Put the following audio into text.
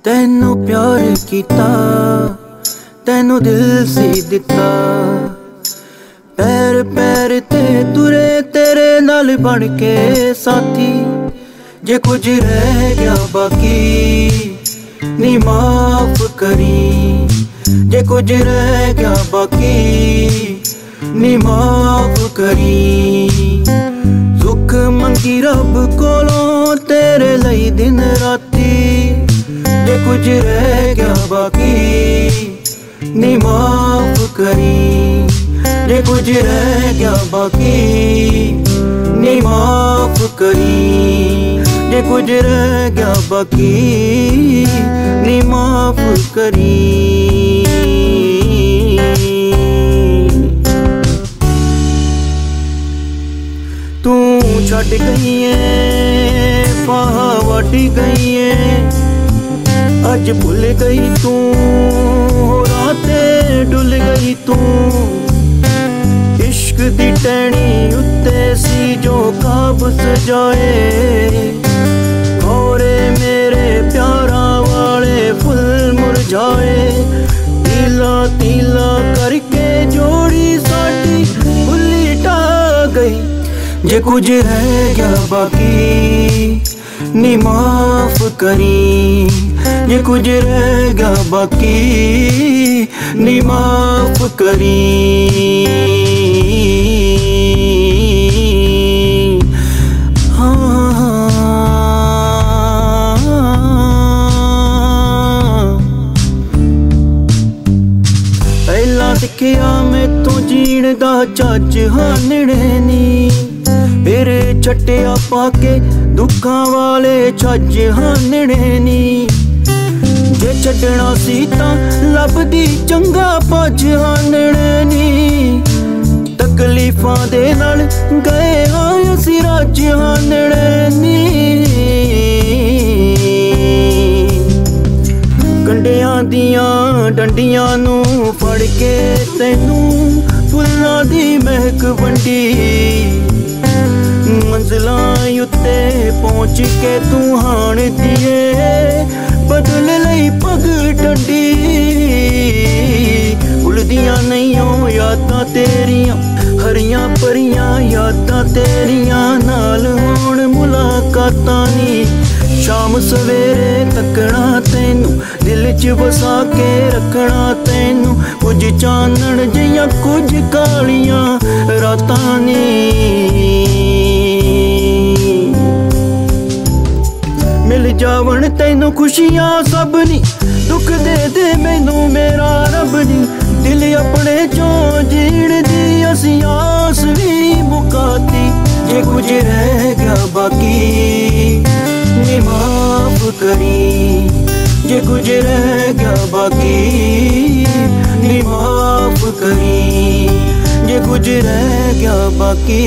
ਤੈਨੂੰ ਪਿਆਰ ਕੀਤਾ, ਤੈਨੂੰ ਦਿਲ ਸੀ ਦਿੱਤਾ। पैर पैर ते तुरे तेरे नाल बन के साथी। जे कुछ रह गया बाकी नी माफ करी, जे कुछ रह गया बाकी नी माफ करी। सुख मंगी रब कोलों तेरे लई दिन राती। जे कुछ रह गया बाकी नी माफ करी, जे कुछ रह गया बाकी नी माफ करी। जे कुछ रह गया बाकी नी माफ करी। तू छड़ गई है फाहा वाटी गई है, अज भुल गई तू राते डुल गई तू। इश्क दी टहनी उत्ते सी जो ख्वाब सजाए, औरे मेरे प्यारा वाले फुल मुरझाए। तीला तीला करके जोड़ी साडी भुली टा गई। जे कुछ रह गया बाकी नी माफ करी, जे कुछ रह गया बाकी नी माफ करी। पहला दिखिया मैं तो जीण दा चज हानणे नी, फिर छट्टिया पाके दुखा वाले छज हानणे नी। जे छड्डना सी तां लभदी चंगा पज हानणे नी। तकलीफां दे नाल गए आए असीं रज हानणे नी। कंडियां दियां डंडियां नू फड़ के तैनू फुल्लां दी महक वंडी। मंजिलां उत्ते पहुँच के तू हाण दिए बदल लई पग डंडी। भुलदियां नहीं हो यादां तेरियां हरियां परियां यादां तेरियां नाल होण मुलाकातां नी। शाम सवेरे तकना तैनू दिल च वसा के रखना तैनू। कुछ चानण जियां कुछ कालियां रातां नी। मिल जावन तैनू खुशियां सब नी, दुख दे दे मैनू मेरा रब नी। दिल अपने चों जीण दी असीं आस भी मुकाती। जे कुछ रह गया बाकी नी माफ करी, जे कुछ रह गया बाकी नी माफ करी। जे कुछ रह गया बाकी